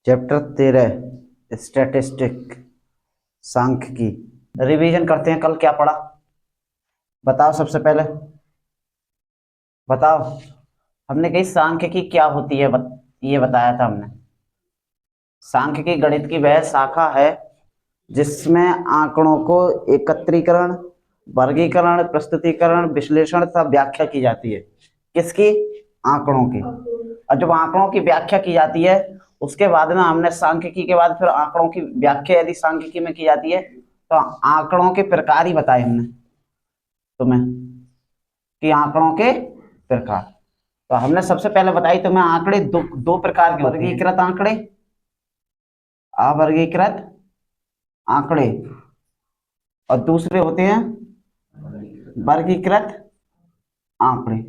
Chapter 13 statistic सांख्यिकी। Revision करते हैं। कल क्या पढ़ा बताओ। सबसे पहले बताओ, हमने कही सांख्यिकी क्या होती है ये बताया था हमने। सांख्यिकी गणित की वह शाखा है जिसमें आंकड़ों को एकत्रीकरण, वर्गीकरण, प्रस्तुतिकरण, विश्लेषण तथा व्याख्या की जाती है। किसकी? आंकड़ों की। और जब आंकड़ों की व्याख्या की जाती है उसके बाद में हमने सांख्यिकी के बाद फिर आंकड़ों की व्याख्या यदि सांख्यिकी में की जाती है तो आंकड़ों के प्रकार ही बताए हमने तुम्हें कि आंकड़ों के प्रकार। तो हमने सबसे पहले बताई तुम्हें आंकड़े दो प्रकार के, वर्गीकृत आंकड़े, अवर्गीकृत आंकड़े, और दूसरे होते हैं वर्गीकृत आंकड़े।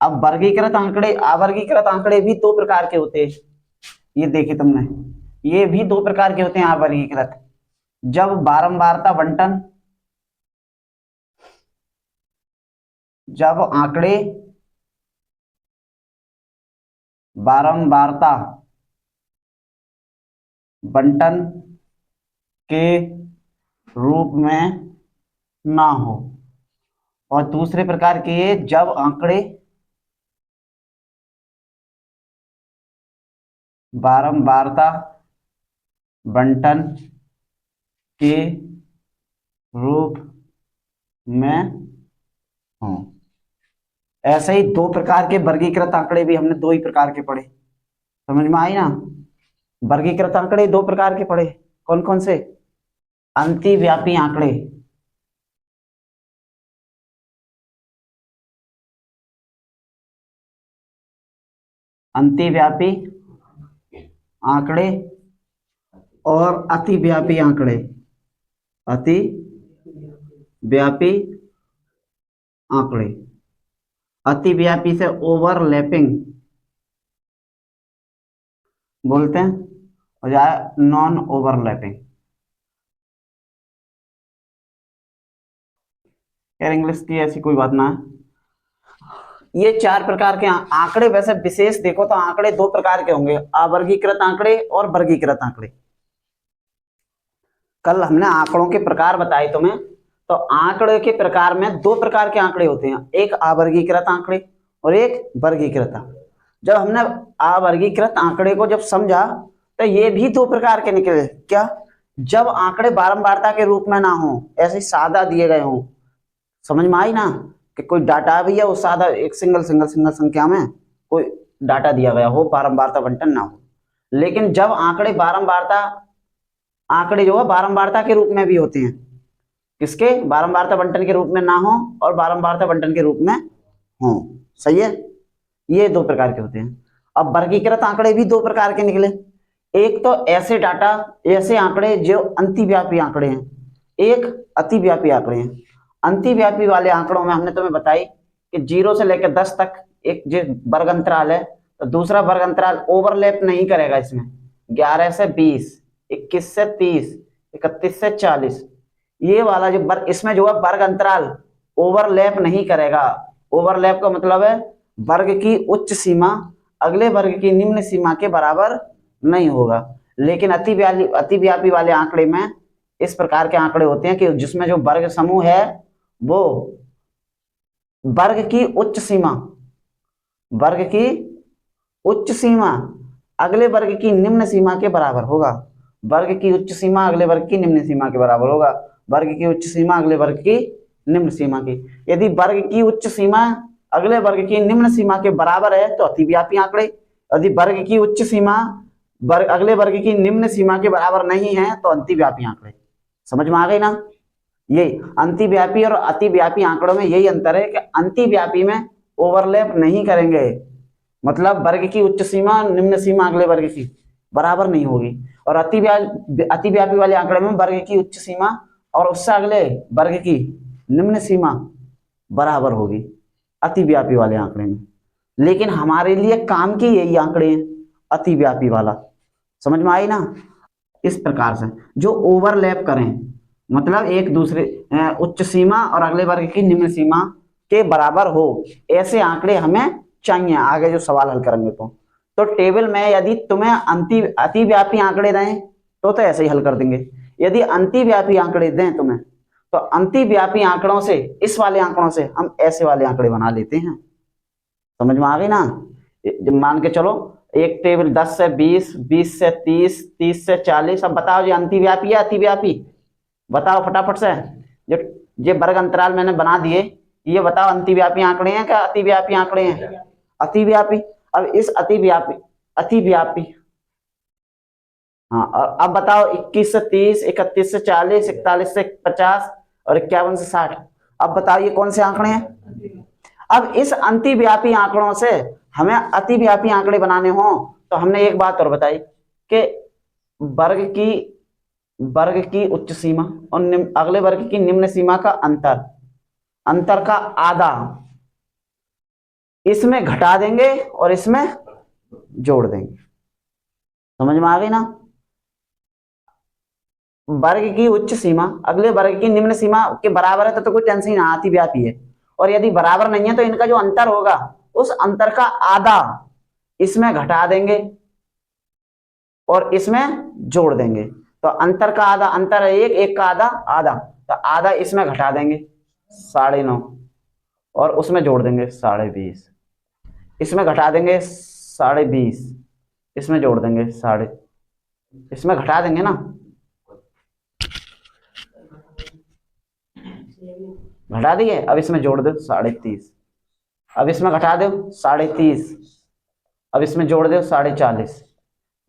अब वर्गीकृत आंकड़े, अवर्गीकृत आंकड़े भी दो प्रकार के होते हैं। ये देखे तुमने, ये भी दो प्रकार के होते हैं अवर्गीकृत। जब बारंबारता बंटन, जब आंकड़े बारंबारता बंटन के रूप में ना हो, और दूसरे प्रकार के ये जब आंकड़े बारंबारता बंटन के रूप में हो। ऐसे ही दो प्रकार के वर्गीकृत आंकड़े भी हमने दो ही प्रकार के पढ़े। समझ में आई ना? वर्गीकृत आंकड़े दो प्रकार के पढ़े। कौन कौन से? अंतिव्यापी आंकड़े, अंतिव्यापी आंकड़े और अतिव्यापी आंकड़े। अतिव्यापी आंकड़े, अतिव्यापी से ओवरलैपिंग बोलते हैं, और जाए नॉन ओवरलैपिंग। यार इंग्लिश की ऐसी कोई बात ना है। ये चार प्रकार के आंकड़े, वैसे विशेष देखो तो आंकड़े दो प्रकार के होंगे, अवर्गीकृत आंकड़े और वर्गीकृत आंकड़े। कल हमने आंकड़ों के प्रकार बताए तुम्हें, तो आंकड़े के प्रकार में दो प्रकार के आंकड़े होते हैं, एक अवर्गीकृत आंकड़े और एक वर्गीकृत। जब हमने अवर्गीकृत आंकड़े को जब समझा तो ये भी दो प्रकार के निकले। क्या? जब आंकड़े बारंबारता के रूप में ना हो, ऐसे सादा दिए गए हों। समझ में आई ना? कि कोई डाटा भी है वो सादा, एक सिंगल सिंगल सिंगल संख्या में कोई डाटा दिया गया हो, बारंबारता बंटन ना हो। लेकिन जब आंकड़े जो है बारंबारता के रूप में भी होते हैं, किसके? बारंबारता बंटन के रूप में ना हो और बारंबारता बंटन के रूप में हो। सही है? ये दो प्रकार के होते हैं। अब वर्गीकृत आंकड़े भी दो प्रकार के निकले। एक तो ऐसे डाटा, ऐसे आंकड़े जो अंतिव्यापी आंकड़े हैं, एक अतिव्यापी आंकड़े हैं। अंतिव्यापी वाले आंकड़ों में हमने तुम्हें बताई कि 0 से लेकर 10 तक एक जो वर्ग अंतराल है, तो दूसरा वर्ग अंतराल ओवरलैप नहीं करेगा इसमें। 11 से 20, 21 से 30, 31 से 40, ये वाला जो इसमें जो है वर्ग अंतराल ओवरलैप नहीं करेगा। ओवरलैप का मतलब है वर्ग की उच्च सीमा अगले वर्ग की निम्न सीमा के बराबर नहीं होगा। लेकिन अतिव्यापी वाले आंकड़े में इस प्रकार के आंकड़े होते हैं कि जिसमें जो वर्ग समूह है वो वर्ग की उच्च सीमा, वर्ग की उच्च सीमा अगले वर्ग की निम्न सीमा के बराबर होगा। वर्ग की उच्च सीमा अगले वर्ग की निम्न सीमा के बराबर होगा। वर्ग की उच्च सीमा अगले वर्ग की निम्न सीमा की। यदि वर्ग की उच्च सीमा अगले वर्ग की निम्न सीमा के बराबर है तो अतिव्यापी आंकड़े। यदि वर्ग की उच्च सीमा अगले वर्ग की निम्न सीमा के बराबर नहीं है तो अंतिव्यापी आंकड़े। समझ में आ गई ना? ये अंतिव्यापी और अतिव्यापी आंकड़ों में यही अंतर है कि अंतिव्यापी में ओवरलैप नहीं करेंगे, मतलब वर्ग की उच्च सीमा निम्न सीमा अगले वर्ग की बराबर नहीं होगी। और अतिव्यापी वाले आंकड़े में वर्ग की उच्च सीमा और उससे अगले वर्ग की निम्न सीमा बराबर होगी अतिव्यापी वाले आंकड़े में। लेकिन हमारे लिए काम की यही आंकड़े हैं, अतिव्यापी वाला। समझ में आई ना? इस प्रकार से जो ओवरलैप करें, मतलब एक दूसरे उच्च सीमा और अगले वर्ग की निम्न सीमा के बराबर हो, ऐसे आंकड़े हमें चाहिए आगे जो सवाल हल करेंगे तो। तो टेबल में यदि तुम्हें अतिव्यापी आंकड़े दें तो ऐसे ही हल कर देंगे। यदि अंतिव्यापी आंकड़े दें तुम्हें तो अंतिव्यापी आंकड़ों से, इस वाले आंकड़ों से हम ऐसे वाले आंकड़े बना लेते हैं। समझ में आ गई ना? मान के चलो एक टेबल 10 से 20, 20 से 30, 30 से 40। अब बताओ ये अंतिव्यापी है अतिव्यापी? बताओ फटाफट से। जो ये वर्ग अंतराल मैंने बना दिए, ये बताओ अंतिव्यापी आंकड़े हैं क्या अतिव्यापी आंकड़े हैं? अतिव्यापी। अब इस अतिव्यापी हाँ, और अब बताओ 21 से 30, 31 से 40, 41 से 50 और 51 से 60। अब बताओ ये कौन से आंकड़े हैं? अब इस अंतिव्यापी आंकड़ों से हमें अतिव्यापी आंकड़े बनाने हो तो हमने एक बात और बताई कि वर्ग की उच्च सीमा और अगले वर्ग की निम्न सीमा का अंतर का आधा इसमें घटा देंगे और इसमें जोड़ देंगे। समझ में आ गई ना? वर्ग की उच्च सीमा अगले वर्ग की निम्न सीमा के बराबर है तो कोई टेंशन ही ना, अतिव्यापी है। और यदि बराबर नहीं है तो इनका जो अंतर होगा उस अंतर का आधा इसमें घटा देंगे और इसमें जोड़ देंगे। तो अंतर का आधा, अंतर है एक का आधा, तो आधा इसमें घटा देंगे 9.5 और उसमें जोड़ देंगे 20.5। इसमें घटा देंगे 20.5, इसमें जोड़ देंगे इसमें घटा देंगे ना, घटा दिए। अब इसमें जोड़ दो 30.5, अब इसमें घटा दो 30.5, अब इसमें जोड़ दो 40.5,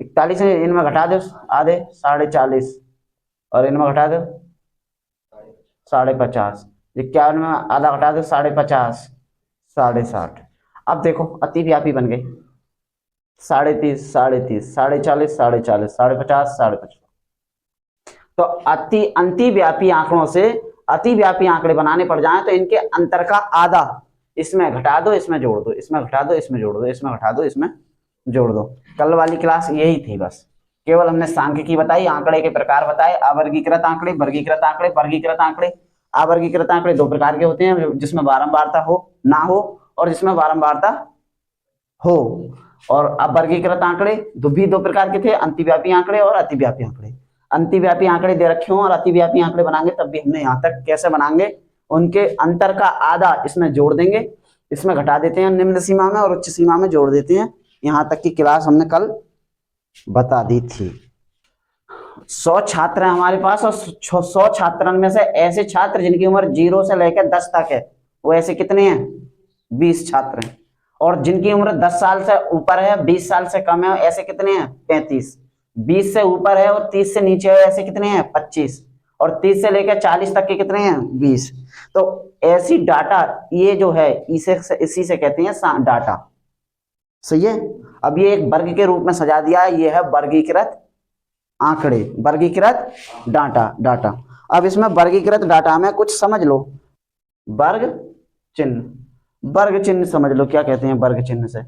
41 है, इनमें घटा दो आधे 40.5 और इनमें घटा दो 50.5, 51 में आधा घटा दो 50.5, 60.5। अब देखो अतिव्यापी बन गई 30.5, 30.5, 40.5, 40.5, 50.5, 50.5। तो अंतिव्यापी आंकड़ों से अतिव्यापी आंकड़े बनाने पड़ जाएं तो इनके अंतर का आधा इसमें घटा दो, इसमें जोड़ दो, इसमें घटा दो, इसमें जोड़ दो, इसमें घटा दो, इसमें जोड़ दो। कल वाली क्लास यही थी, बस केवल हमने सांख्यिकी बताई, आंकड़े के प्रकार बताए, अवर्गीकृत आंकड़े, वर्गीकृत आंकड़े, वर्गीकृत आंकड़े। अवर्गीकृत आंकड़े दो प्रकार के होते हैं, जिसमें बारंबारता हो ना हो और जिसमें बारंबारता हो। और अब वर्गीकृत आंकड़े भी दो प्रकार के थे, अंतिव्यापी आंकड़े और अतिव्यापी आंकड़े। अंतिव्यापी आंकड़े दे रखे हों और अतिव्यापी आंकड़े बनाएंगे तब भी हमने यहाँ तक कैसे बनाएंगे, उनके अंतर का आधा इसमें जोड़ देंगे, इसमें घटा देते हैं निम्न सीमा में और उच्च सीमा में जोड़ देते हैं। यहाँ तक की क्लास हमने कल बता दी थी। 100 छात्र हैं हमारे पास और 100 छात्रों में से ऐसे छात्र जिनकी उम्र 0 से लेकर 10 तक है वो ऐसे कितने हैं? 20 छात्र हैं। और जिनकी उम्र 10 साल से ऊपर है, 20 साल से कम है, ऐसे कितने हैं? 35। 20 से ऊपर है और 30 से नीचे है, ऐसे कितने हैं? 25। और 30 से लेकर 40 तक के कितने हैं? 20। तो ऐसी डाटा ये जो है इसी से कहते हैं डाटा। सही है। अब ये एक वर्ग के रूप में सजा दिया है, ये है वर्गीकृत आंकड़े, वर्गीकृत डाटा। अब इसमें वर्गीकृत डाटा में कुछ समझ लो। वर्ग चिन्ह समझ लो क्या कहते हैं वर्ग चिन्ह से।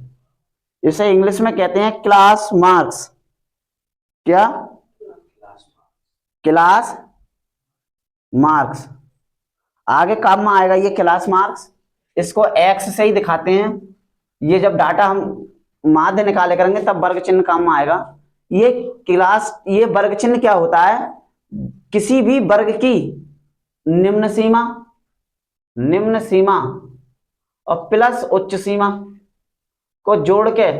इसे इंग्लिश में कहते हैं क्लास मार्क्स। क्या? Class marks. आगे काम में आएगा ये क्लास मार्क्स। इसको एक्स से ही दिखाते हैं। ये जब डाटा हम माध्य निकाले करेंगे तब वर्ग चिन्ह काम में आएगा। ये वर्ग चिन्ह क्या होता है? किसी भी वर्ग की निम्न सीमा और प्लस उच्च सीमा को जोड़ के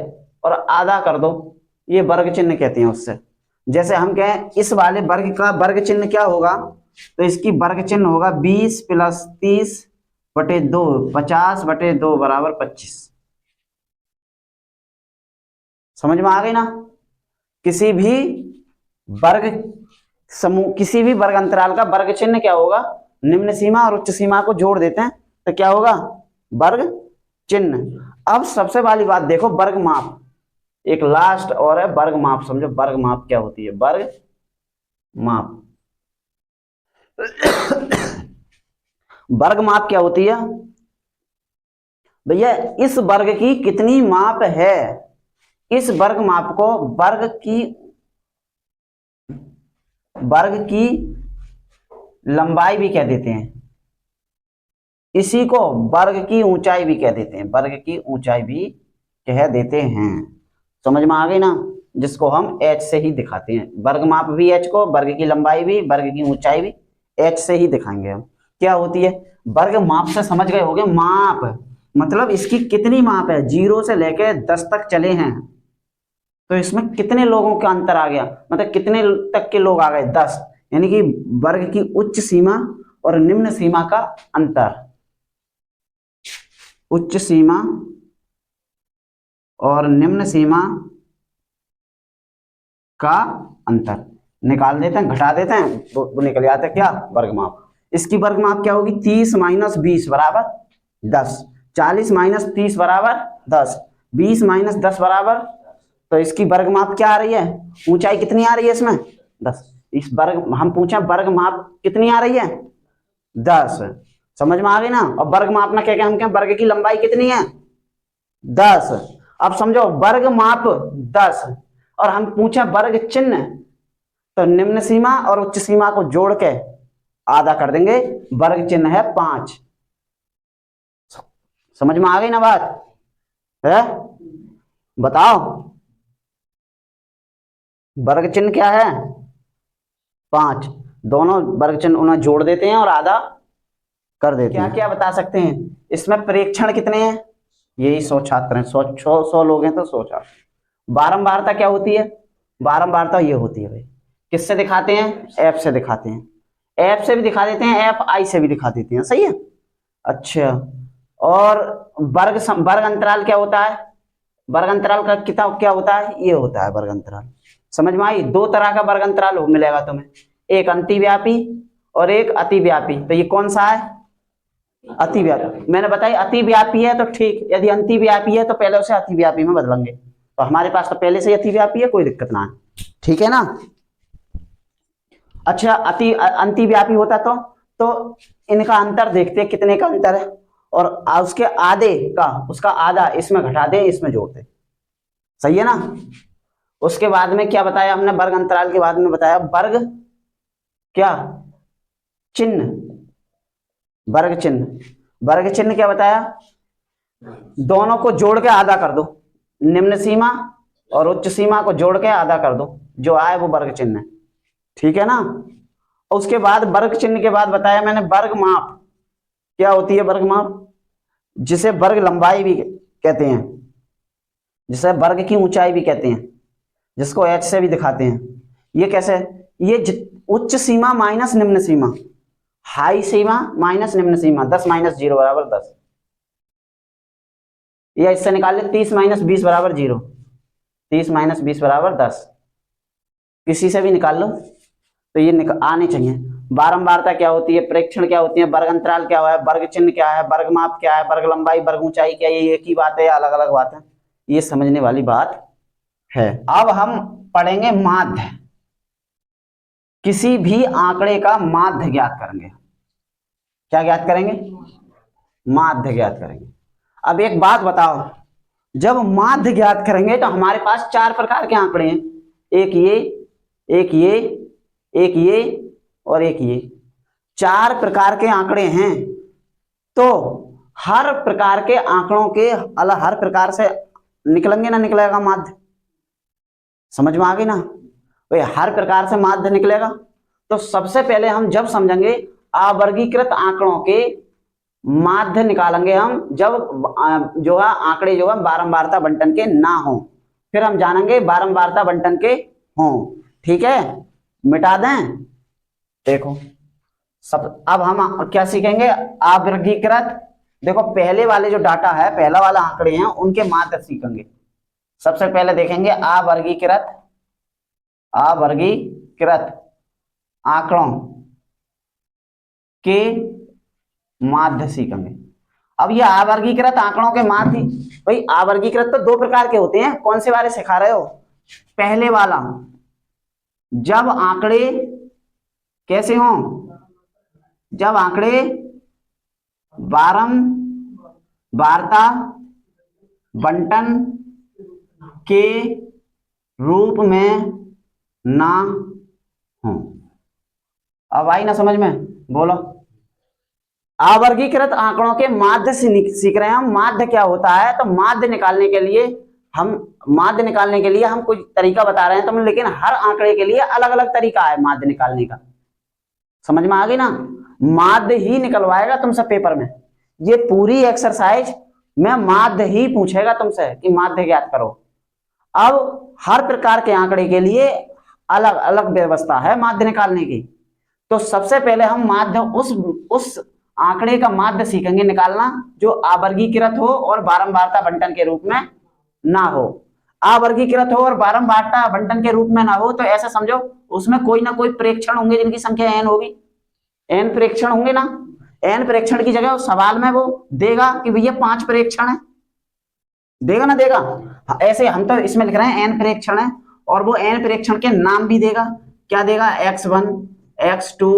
और आधा कर दो, ये वर्ग चिन्ह कहते हैं उससे। जैसे हम कहें इस वाले वर्ग का वर्ग चिन्ह क्या होगा, तो इसकी वर्ग चिन्ह होगा 20 + 30/2, 50/2 बराबर 25। समझ में आ गई ना? किसी भी वर्ग समूह, किसी भी वर्ग अंतराल का वर्ग चिन्ह क्या होगा? निम्न सीमा और उच्च सीमा को जोड़ देते हैं तो क्या होगा? वर्ग चिन्ह। अब सबसे वाली बात देखो, वर्ग माप। एक लास्ट और है वर्ग माप। समझो वर्ग माप क्या होती है। वर्ग माप वर्ग माप क्या होती है भैया? इस वर्ग की कितनी माप है, इस वर्ग माप को वर्ग की लंबाई भी कह देते हैं। इसी को वर्ग की ऊंचाई भी कह देते हैं, वर्ग की ऊंचाई भी कह देते हैं। समझ में आ गई ना, जिसको हम h से ही दिखाते हैं। वर्ग माप भी h को, वर्ग की लंबाई भी, वर्ग की ऊंचाई भी h से ही दिखाएंगे हम। क्या होती है वर्ग माप से, समझ गए होगे, माप मतलब इसकी कितनी माप है, 0 से लेके 10 तक चले हैं तो इसमें कितने लोगों का अंतर आ गया, मतलब कितने तक के लोग आ गए, 10, यानी कि वर्ग की उच्च सीमा और निम्न सीमा का अंतर, उच्च सीमा और निम्न सीमा का अंतर निकाल देते हैं, घटा देते हैं, वो निकल जाता है क्या, वर्ग माप। इसकी वर्ग माप क्या होगी, 30 माइनस 20 बराबर 10, 40 माइनस 30 बराबर 10, 20 माइनस 10 बराबर, तो इसकी वर्ग माप क्या आ रही है, ऊंचाई कितनी आ रही है इसमें 10। इस वर्ग हम पूछा वर्ग माप कितनी आ रही है 10, समझ में आ गई ना। और वर्ग मापना क्या क्या, हम क्या, वर्ग की लंबाई कितनी है 10। अब समझो वर्ग माप 10 और हम पूछे वर्ग चिन्ह, तो निम्न सीमा और उच्च सीमा को जोड़ के आधा कर देंगे, वर्ग चिन्ह है 5। समझ में आ गई ना बात है, बताओ वर्ग चिन्ह क्या है 5, दोनों वर्ग चिन्ह उन्हें जोड़ देते हैं और आधा कर देते हैं। क्या क्या बता सकते हैं इसमें, प्रेक्षण कितने हैं, यही 100 छात्र हैं, 100 लोग हैं तो 100 छात्र। बारंबारता क्या होती है, बारंबारता ये होती है भाई, किससे दिखाते हैं, एफ से दिखाते हैं, एफ से भी दिखा देते हैं, एफ आई से भी दिखा देते हैं, सही है। अच्छा, और वर्ग अंतराल क्या होता है, वर्ग अंतराल का किताब क्या होता है, ये होता है वर्ग अंतराल। समझ में आई, दो तरह का वर्ग अंतराल मिलेगा तुम्हें, एक अंतिव्यापी और एक अतिव्यापी। तो ये कौन सा है, अतिव्यापी। मैंने बताई अतिव्यापी है तो ठीक, यदि अंतिव्यापी है तो पहले उसे अतिव्यापी में बदलेंगे, तो हमारे पास तो पहले से अतिव्यापी है, कोई दिक्कत ना है, ठीक है ना। अच्छा, अंतिव्यापी होता तो इनका अंतर देखते हैं कितने का अंतर है, और उसके आधे का, उसका आधा इसमें घटा दे, इसमें जोड़ दे, सही है ना। उसके बाद में क्या बताया हमने, वर्ग अंतराल के बाद में बताया वर्ग क्या चिन्ह, वर्ग चिन्ह, वर्ग चिन्ह क्या बताया, दोनों को जोड़ के आधा कर दो, निम्न सीमा और उच्च सीमा को जोड़ के आधा कर दो, जो आए वो वर्ग चिन्ह है, ठीक है ना। उसके बाद वर्ग चिन्ह के बाद बताया मैंने वर्ग माप क्या होती है, वर्ग माप जिसे वर्ग लंबाई भी कहते हैं, जिसे वर्ग की ऊंचाई भी कहते हैं, जिसको एच से भी दिखाते हैं। ये कैसे, ये उच्च सीमा माइनस निम्न सीमा, हाई सीमा माइनस निम्न सीमा, 10 माइनस 0 बराबर 10, या इससे निकाल ले 30 माइनस 20 बराबर 0, 30 माइनस 20 बराबर 10, किसी से भी निकाल लो तो ये आने चाहिए। बारंबारता क्या होती है, प्रेक्षण क्या होती है, वर्ग अंतराल क्या है, वर्ग चिन्ह क्या है, वर्ग माप क्या है, वर्ग लंबाई वर्ग ऊंचाई क्या है, ये एक ही बात है या अलग अलग बात है, ये समझने वाली बात है। अब हम पढ़ेंगे माध्य, किसी भी आंकड़े का माध्य ज्ञात करेंगे। क्या ज्ञात करेंगे, माध्य ज्ञात करेंगे। अब एक बात बताओ, जब माध्य ज्ञात करेंगे तो हमारे पास 4 प्रकार के आंकड़े हैं, एक ये, एक ये, एक ये और एक ये, 4 प्रकार के आंकड़े हैं। तो हर प्रकार के आंकड़ों के अलग, हर प्रकार से निकलेंगे ना निकलेगा माध्य, समझ में आ गई ना भाई, हर प्रकार से माध्य निकलेगा। तो सबसे पहले हम जब समझेंगे अवर्गीकृत आंकड़ों के माध्य निकालेंगे हम, जब जो है आंकड़े जो है बारंबारता बंटन के ना हो, फिर हम जानेंगे बारंबारता बंटन के हों, ठीक है। मिटा दें, देखो सब, अब हम क्या सीखेंगे, अवर्गीकृत, देखो पहले वाले जो डाटा है, पहला वाला आंकड़े हैं उनके माध्य सीखेंगे। सबसे पहले देखेंगे अवर्गीकृत, अवर्गीकृत आंकड़ों के माध्य सीखेंगे। अब ये अवर्गीकृत आंकड़ों के माध्य, भाई अवर्गीकृत तो 2 प्रकार के होते हैं, कौन से वाले सिखा रहे हो, पहले वाला, जब आंकड़े कैसे हों, जब आंकड़े बारंबारता बंटन के रूप में ना हो। अब आई ना समझ में, बोलो। अवर्गीकृत आंकड़ों के माध्य से सीख रहे हैं हम, माध्य क्या होता है, तो माध्य निकालने के लिए हम माध्य निकालने के लिए हम कुछ तरीका बता रहे हैं तुम, लेकिन हर आंकड़े के लिए अलग अलग तरीका है माध्य निकालने का। समझ में आ गई ना? माध्य ही निकलवाएगा तुमसे पेपर में, ये पूरी एक्सरसाइज में माध्य ही पूछेगा तुमसे कि माध्य ज्ञात करो। अब हर प्रकार के आंकड़े के लिए अलग अलग व्यवस्था है माध्य निकालने की। तो सबसे पहले हम माध्य उस आंकड़े का माध्य सीखेंगे निकालना जो अवर्गीकृत हो और बारंबारता बंटन के रूप में ना हो। अवर्गीकृत हो और बारंबारता बंटन के रूप में ना हो तो ऐसा समझो उसमें कोई ना कोई प्रेक्षण होंगे जिनकी संख्या n होगी। n प्रेक्षण होंगे ना, n प्रेक्षण की जगह सवाल में वो देगा कि भैया 5 प्रेक्षण है, देगा ना देगा। ऐसे हम तो इसमें लिख रहे हैं n प्रेक्षण है और वो n प्रेक्षण के नाम भी देगा। क्या देगा? x1, x2,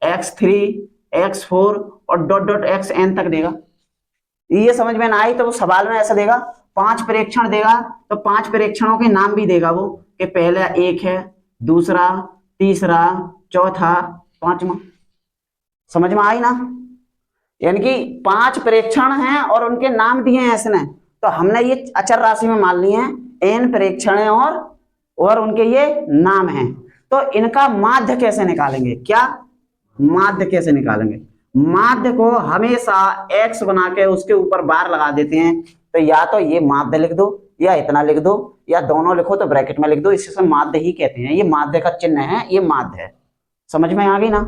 x3, x4 और डॉट डॉट xn तक देगा। ये समझ में ना आई तो वो सवाल में ऐसा देगा 5 प्रेक्षण देगा तो 5 प्रेक्षणों के नाम भी देगा वो कि पहला 1 है, दूसरा, तीसरा, चौथा, पांचवा। समझ में आई ना? यानी कि 5 प्रेक्षण हैं और उनके नाम दिए हैं इसने, तो हमने ये अचर राशि में मान ली है n प्रेक्षण है और उनके ये नाम हैं। तो इनका माध्य कैसे निकालेंगे? क्या माध्य कैसे निकालेंगे? माध्य को हमेशा x बना के उसके ऊपर बार लगा देते हैं। तो या तो ये माध्य लिख दो या इतना लिख दो या दोनों लिखो तो ब्रैकेट में लिख दो, इसे माध्य ही कहते हैं। ये माध्य का चिन्ह है, ये माध्य है। समझ में आ गई ना?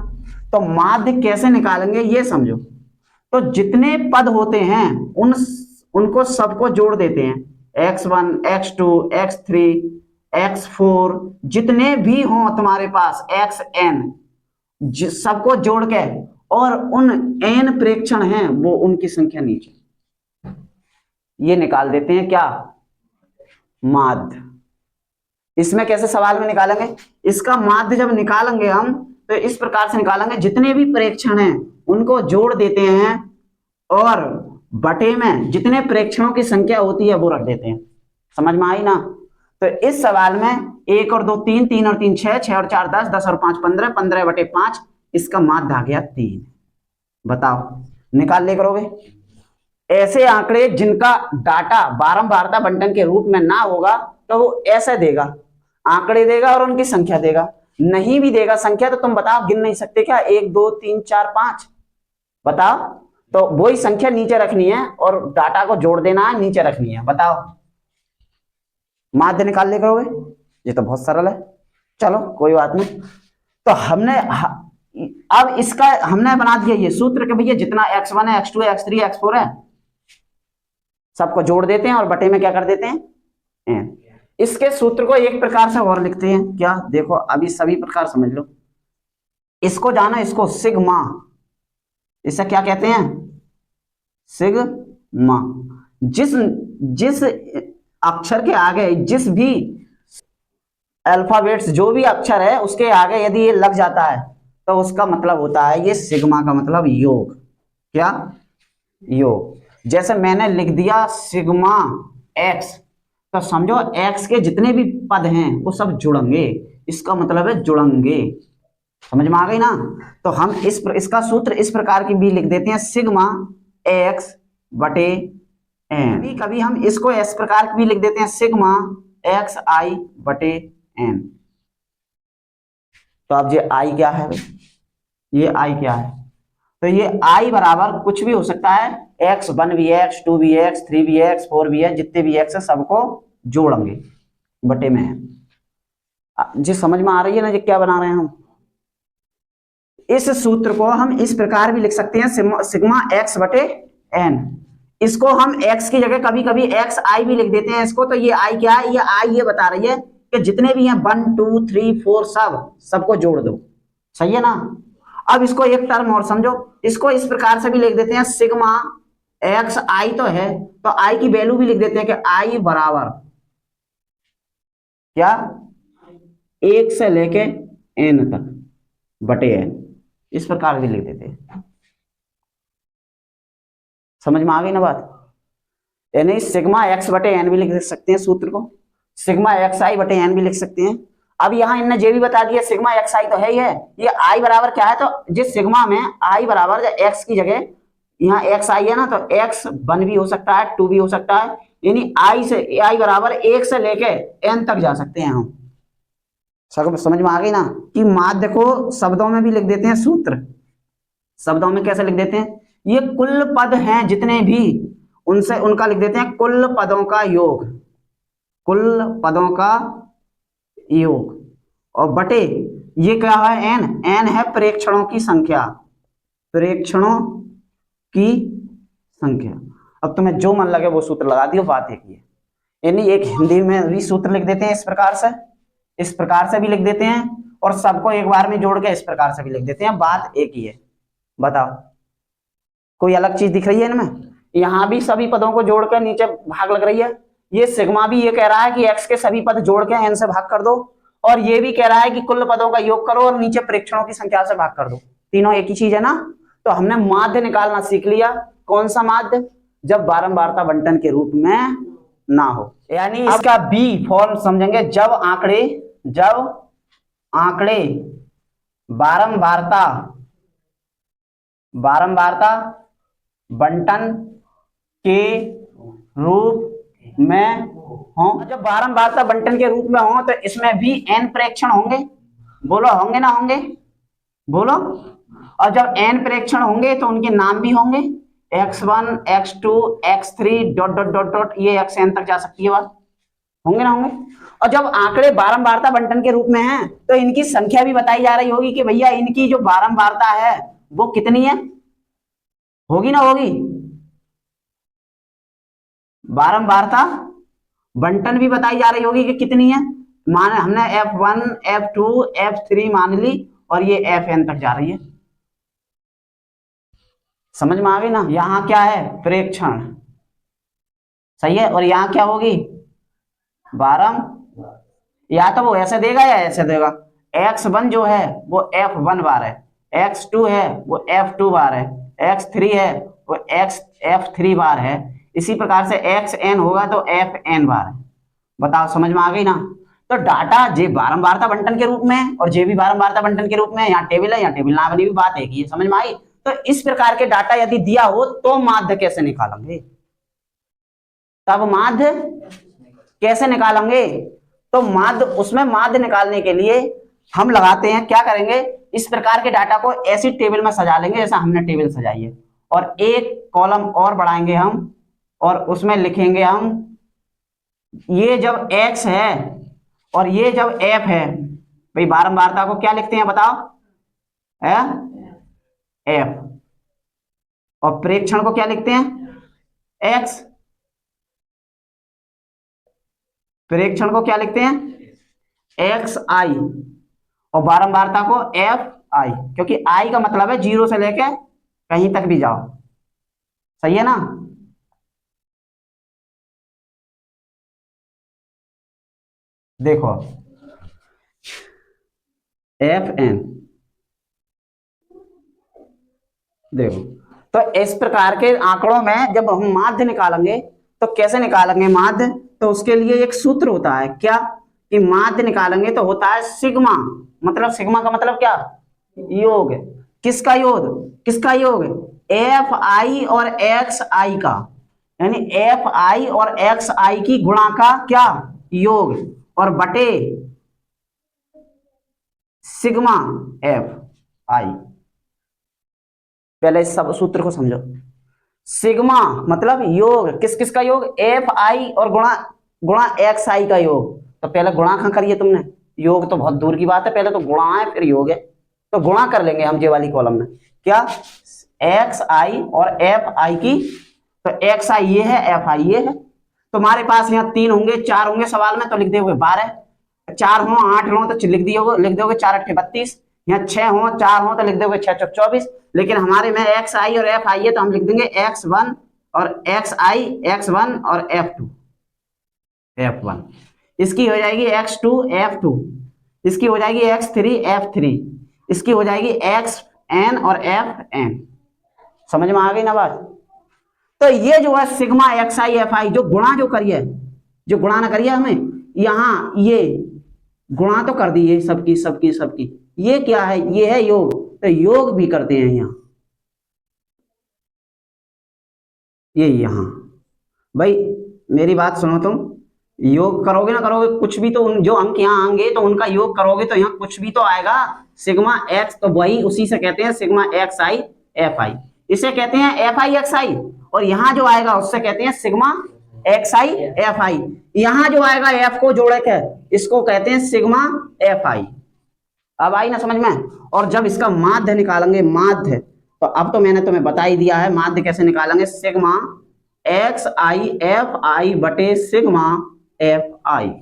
तो माध्य कैसे निकालेंगे ये समझो। तो जितने पद होते हैं उनको सबको जोड़ देते हैं, x1, x2, x3, x4 जितने भी हों तुम्हारे पास xn सबको जोड़ के और उन n प्रेक्षण हैं वो उनकी संख्या नीचे ये निकाल देते हैं। क्या? माध्य। इसमें कैसे सवाल में निकालेंगे? इसका माध्य जब निकालेंगे हम तो इस प्रकार से निकालेंगे, जितने भी प्रेक्षण हैं उनको जोड़ देते हैं और बटे में जितने प्रेक्षणों की संख्या होती है वो रख देते हैं। समझ में आई ना? तो इस सवाल में 1 और 2 3, 3 और 3 6, 6 और 4 10, 10 और 5 15, 15 बटे 5, इसका माध्य आ गया 3। बताओ निकाल ले करोगे? ऐसे आंकड़े जिनका डाटा बारंबारता बंटन के रूप में ना होगा तो वो ऐसे देगा, आंकड़े देगा और उनकी संख्या देगा। नहीं भी देगा संख्या तो तुम बताओ गिन नहीं सकते क्या? 1 2 3 4 5 बताओ। तो वही संख्या नीचे रखनी है और डाटा को जोड़ देना है, नीचे रखनी है। बताओ माध्य निकाल ले करोगे? ये तो बहुत सरल है। चलो कोई बात नहीं। तो हमने अब इसका हमने बना दिया ये सूत्र कि भैया जितना x1 है, x2 है, x3 है, x4 है सबको जोड़ देते हैं और बटे में क्या कर देते हैं n। इसके सूत्र को एक प्रकार से और लिखते हैं। क्या? देखो अभी सभी प्रकार समझ लो। इसको जानो, इसको सिग्मा, इसे क्या कहते हैं? सिग्मा। जिस अक्षर के आगे जिस भी अल्फाबेट्स जो भी अक्षर है उसके आगे यदि ये लग जाता है तो उसका मतलब होता है ये सिग्मा का मतलब योग। क्या? योग। जैसे मैंने लिख दिया सिग्मा x तो समझो x के जितने भी पद हैं वो सब जुड़ेंगे, इसका मतलब है जुड़ेंगे। समझ में आ गई ना? तो हम इसका सूत्र इस प्रकार की भी लिख देते हैं, सिग्मा x बटे n। कभी कभी हम इसको इस प्रकार की भी लिख देते हैं, सिग्मा x i बटे n। तो अब ये i क्या है? ये i क्या है? तो ये i बराबर कुछ भी हो सकता है, x1 भी है, x2 भी है, x3 भी है, x4 भी है, जितने भी x है सबको जोड़ेंगे बटे में है। जी समझ में आ रही है ना ये क्या बना रहे हैं हम? इस सूत्र को हम इस प्रकार भी लिख सकते हैं, सिग्मा x बटे n। इसको हम x की जगह कभी कभी x i भी लिख देते हैं इसको। तो ये i क्या है? ये i ये बता रही है कि जितने भी हैं 1 2 3 4 सबको जोड़ दो। सही है ना? अब इसको एक टर्म और समझो, इसको इस प्रकार से भी लिख देते हैं, सिग्मा x i तो है तो i की वैल्यू भी लिख देते हैं कि i बराबर क्या? 1 से लेके n तक बटे n। इस प्रकार भी लिख देते हैं। समझ में आ गई ना बात? यानी सिग्मा x बटे n भी लिख सकते हैं सूत्र को, सिग्मा x i बटे n भी लिख सकते हैं। अब यहाँ इनने ये भी बता दिया सिग्मा x i तो है ही है, ये i बराबर क्या है? तो जिस सिग्मा में i बराबर x की जगह यहाँ x i है ना, तो x 1 भी हो सकता है, 2 भी हो सकता है, यानी आई से आई बराबर 1 से लेके n तक जा सकते हैं हम। सब समझ में आ गई ना कि माध्य को शब्दों में भी लिख देते हैं, सूत्र शब्दों में कैसे लिख देते हैं, ये कुल पद हैं जितने भी, उनसे उनका लिख देते हैं कुल पदों का योग, कुल पदों का योग, और बटे ये क्या है, n, n है प्रेक्षणों की संख्या, प्रेक्षणों की संख्या। अब तुम्हें जो मन लगे वो सूत्र लगा दियो, बात एक ही है। यानी एक हिंदी में भी सूत्र लिख देते हैं इस प्रकार से भी लिख देते हैं, और सबको एक बार में जोड़ के इस प्रकार से भी लिख देते हैं, बात एक ही है। बताओ कोई अलग चीज दिख रही है इनमें? यहां भी सभी पदों को जोड़कर नीचे भाग लग रही है, ये सिग्मा भी ये कह रहा है कि x के सभी पद जोड़ के n से भाग कर दो, और ये भी कह रहा है कि कुल पदों का योग करो और नीचे प्रेक्षणों की संख्या से भाग कर दो, तीनों एक ही चीज है ना। तो हमने माध्य निकालना सीख लिया। कौन सा माध्य? जब बारंबारता बंटन के रूप में ना हो, यानी इसका बी फॉर्म समझेंगे, जब आंकड़े बारंबारता बंटन के रूप में हो। जब बारंबारता बंटन के रूप में हो तो इसमें भी n प्रेक्षण होंगे, बोलो होंगे ना होंगे, बोलो। और जब n प्रेक्षण होंगे तो उनके नाम भी होंगे, x1 x2 x3 dot dot dot dot, ये xn तक जा सकती है बात, होंगे ना होंगे। और जब आंकड़े बारंबारता बंटन के रूप में हैं तो इनकी संख्या भी बताई जा रही होगी कि भैया इनकी जो बारंबारता है वो कितनी है, होगी ना होगी। बारंबारता बंटन भी बताई जा रही होगी कि कितनी है, मान हमने f1 f2 f3 मान ली, और ये fn तक जा रही है, समझ में आ गई ना। यहां क्या है, प्रेक्षण, सही है। और यहां क्या होगी, या तो वो ऐसे देगा या ऐसे देगा, x1 जो है वो f1 बार है, x2 है वो f2 बार है, x3 है वो f3 बार है, इसी प्रकार से xn होगा तो fn बार है। बताओ समझ में आ गई ना। तो डाटा जे बारंबारता बंटन के रूप में और जे भी बारंबारता बंटन के रूप में, यहाँ टेबल है यहाँ टेबल ना बनी, भी बात है कि समझ में आई। तो इस प्रकार के डाटा यदि दिया हो तो माध्य कैसे निकालेंगे, तब माध्य कैसे निकालेंगे, तो माध्य, उसमें माध्य निकालने के लिए हम लगाते हैं, क्या करेंगे, इस प्रकार के डाटा को ऐसी टेबल में सजा लेंगे जैसा हमने टेबल सजाई है, और एक कॉलम और बढ़ाएंगे हम, और उसमें लिखेंगे हम, ये जब x है और ये जब f है, भाई बारंबारता को क्या लिखते हैं बताओ, f, और प्रेक्षण को क्या लिखते हैं, x, प्रेक्षण को क्या लिखते हैं, एक्स आई, और बारंबारता को एफ आई, क्योंकि आई का मतलब है 0 से लेके कहीं तक भी जाओ, सही है ना। देखो एफ एन, देखो तो इस प्रकार के आंकड़ों में जब हम माध्य निकालेंगे तो कैसे निकालेंगे माध्य, तो उसके लिए एक सूत्र होता है, क्या, कि माध्य निकालेंगे तो होता है सिग्मा, मतलब सिग्मा का मतलब क्या, योग, किसका योग, किसका योग, एफ आई और एक्स आई का, यानी एफ आई और एक्स आई की गुणा का क्या, योग, और बटे सिग्मा एफ आई। पहले इस सब सूत्र को समझो, सिग्मा मतलब योग, किस किस का योग, एफ आई और गुणा गुणा एक्स आई का योग। तो पहले गुणा कहां करिए तुमने, योग तो बहुत दूर की बात है, पहले तो गुणा है फिर योग है, तो गुणा कर लेंगे हम ये वाली कॉलम में, क्या, एक्स आई और एफ आई की, तो एक्स आई ये है, एफ आई ये है। तुम्हारे पास यहाँ 3 होंगे 4 होंगे सवाल में, तो लिख दोगे 12, 4 हो 8 हो तो लिख दोगे 4 8 32, यहाँ 6 हो 4 हो तो लिख दोगे 6 चौक 24, लेकिन हमारे में एक्स आई और एफ आई है तो हम लिख देंगे x1 और एक्स आई, x1 और f1, इसकी हो जाएगी x2 f2, इसकी हो जाएगी x3 f3, इसकी हो जाएगी xn और fn। समझ में आ गई ना बात। तो ये जो है sigma x I F I जो गुणा जो करिए, जो गुणा ना करिए हमें, यहां ये गुणा तो कर दी है सबकी सबकी सबकी, ये क्या है, ये है योग, तो योग भी करते हैं यहां, ये यहां भाई मेरी बात सुनो तुम, योग करोगे ना करोगे कुछ भी तो जो अंक यहाँ आएंगे तो उनका योग करोगे तो यहाँ कुछ भी तो आएगा। सिग्मा एक्स तो वही उसी से कहते हैं sigma x I F I, इसे कहते हैं एफ आई एक्स आई, और यहाँ जो आएगा उससे कहते हैं sigma x I F I. यहाँ जो आएगा एफ को जोड़े के इसको कहते हैं सिग्मा एफ आई। अब आई ना समझ में। और जब इसका माध्य निकालेंगे, माध्य, तो अब तो मैंने तुम्हें बता ही दिया है माध्य कैसे निकालेंगे, sigma x I F I बटे सिग्मा एफ आई।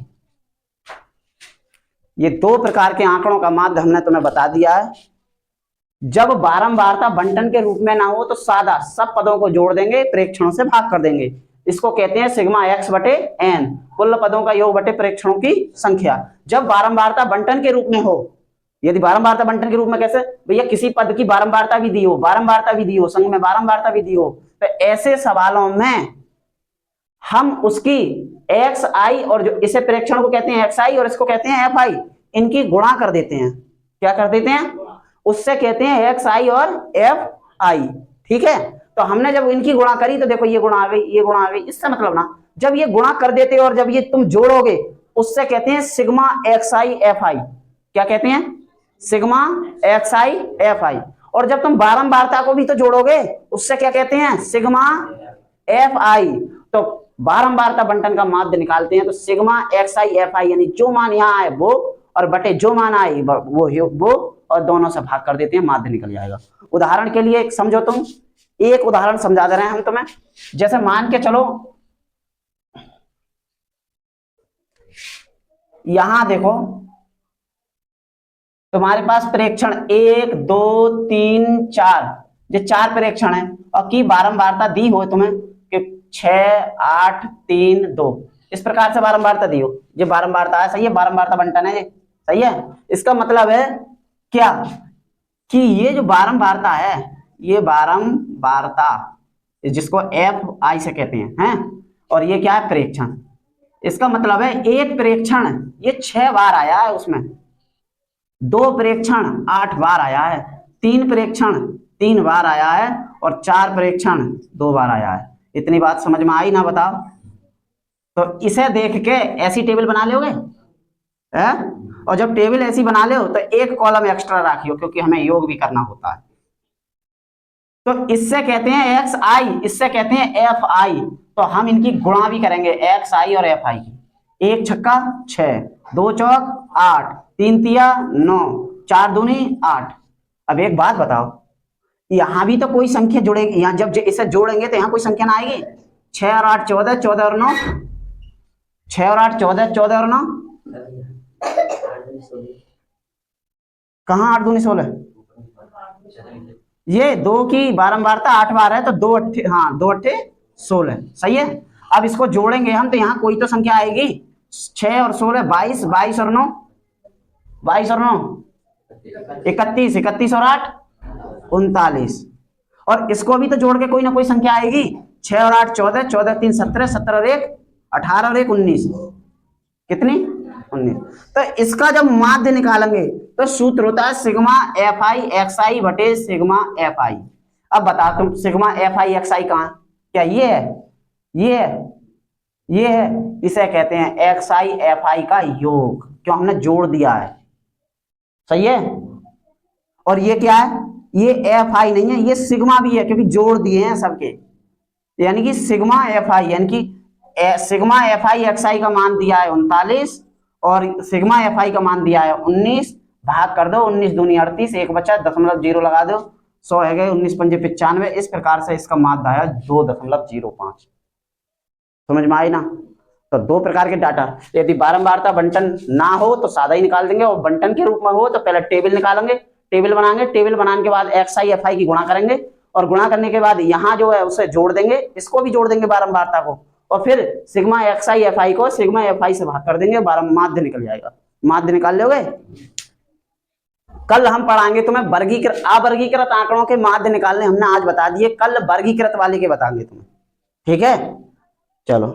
ये दो प्रकार के आंकड़ों का माध्य हमने तुम्हें बता दिया है। जब बारंबारता बंटन के रूप में ना हो तो सादा सब पदों को जोड़ देंगे, प्रेक्षणों से भाग कर देंगे। इसको कहते हैं सिग्मा एक्स बटे एन, कुल पदों का योग बटे प्रेक्षणों की संख्या। जब बारंबारता बंटन के रूप में हो, यदि बारंबारता बंटन के रूप में कैसे भैया, किसी पद की बारंबारता भी दी हो, बारंबारता भी दी हो, संग में बारंबारता भी दी हो, तो ऐसे सवालों में हम उसकी एक्स आई और जो इसे प्रेक्षण को कहते हैं एक्स आई और इसको कहते हैं एफ आई, इनकी गुणा कर देते हैं। क्या कर देते हैं? उससे कहते हैं एक्स आई और एफ आई। ठीक है, तो हमने जब इनकी गुणा करी तो देखो ये गुणा आ गई, ये गुणा आ गई। इससे मतलब ना जब ये गुणा कर देते हो और जब ये तुम जोड़ोगे उससे कहते हैं sigma x I F I. क्या कहते हैं? Sigma x I F I. और जब तुम बारंबारता को भी तो जोड़ोगे उससे क्या कहते हैं? Sigma F I. तो बारंबारता बंटन का माध्य निकालते हैं तो sigma x I F I, यानी जो मान यहाँ आए वो और बटे जो मान आए वो और दोनों से भाग कर देते हैं, माध्य निकल जाएगा। उदाहरण के लिए एक समझो, तुम एक उदाहरण समझा दे रहे हैं हम तुम्हें। जैसे मान के चलो यहां देखो तुम्हारे पास प्रेक्षण 1 2 3 4, ये 4 प्रेक्षण है और की बारंबारता दी हो तुम्हें कि 6 8 3 2, इस प्रकार से बारंबारता दी हो। ये बारंबारता है, सही है, बारंबारता बंटन है, ये सही है। इसका मतलब है क्या कि ये जो बारंबारता है, ये बारंबारता जिसको एफ आई से कहते हैं, और ये क्या है? प्रेक्षण। इसका मतलब है एक प्रेक्षण ये 6 बार आया है, उसमें 2 प्रेक्षण 8 बार आया है, 3 प्रेक्षण 3 बार आया है और 4 प्रेक्षण 2 बार आया है। इतनी बात समझ में आई ना? बताओ। तो इसे देख के ऐसी टेबल बना लोगे है? और जब टेबल ऐसी बना लो तो एक कॉलम एक्स्ट्रा रखियो, क्योंकि हमें योग भी करना होता है। तो इससे कहते हैं एक्स आई, इससे कहते हैं एफ आई। तो हम इनकी गुणा भी करेंगे, एक्स आई और एफ आई की। 1 छक्का 6, 2 चौक 8, 3 तिया 9, 4 दूनी 8। अब एक बात बताओ, यहां भी तो कोई संख्या जुड़ेगी, यहां जब इसे जोड़ेंगे तो यहां कोई संख्या ना आएगी? 6 और 8 14, 14 और 9 6 और 8 14, 14 और 9 कहां 8 दूनी 16? ये 2 की बारंबारता 8 बार है तो 2 अट्ठे, हाँ 2 अट्ठे 16, सही है। अब इसको जोड़ेंगे हम तो यहाँ कोई तो संख्या आएगी। 6 और 16 22, 22 और 9 22 और 9 31, 31 और 8 39। और इसको भी तो जोड़ के कोई ना कोई संख्या आएगी। 6 और 8 14, 14 3 17, 17 और 1 18 और 1 19, कितनी? 19। तो इसका जब माध्य निकालेंगे तो सूत्र होता है सिग्मा एफ आई एक्स आई बटे सिग्मा एफ आई। अब बता तुम सिग्मा एफ आई एक्स आई कहां है? क्या ये है? ये है? ये है? इसे कहते हैं एक्स आई एफ आई का योग, क्यों? हमने जोड़ दिया है, सही है। और ये क्या है? ये एफ आई नहीं है, ये सिग्मा भी है, क्योंकि जोड़ दिए हैं सबके, यानी कि सिग्मा एफ आई, यानी कि सिग्मा एफ आई एक्स आई का मान दिया है 39 और सिग्मा एफ आई का मान दिया है 19। भाग कर दो, 19 दूनी 38, एक बचा 0.0 लगा दो, 100 है गए, 19 पंजे 95। इस प्रकार से इसका माध्य आया 2.05। समझ में आई ना? तो 2 प्रकार के डाटा, यदि बारंबारता बंटन ना हो तो सादा ही निकाल देंगे, और बंटन के रूप में हो तो पहले टेबल निकालेंगे, टेबल बनाएंगे, टेबल बनाने के बाद एक्स आई एफ आई की गुणा करेंगे, और गुणा करने के बाद यहाँ जो है उसे जोड़ देंगे, इसको भी जोड़ देंगे बारंबारता को, और फिर sigma x I F I को सिग्मा एफ आई से भाग कर देंगे, माध्य निकल जाएगा। माध्य निकाल लोगे? कल हम पढ़ाएंगे तुम्हें वर्गीकृत अवर्गीकृत आंकड़ों के माध्य निकालने, हमने आज बता दिए, कल वर्गीकृत वाले के बताएंगे तुम्हें। ठीक है, चलो।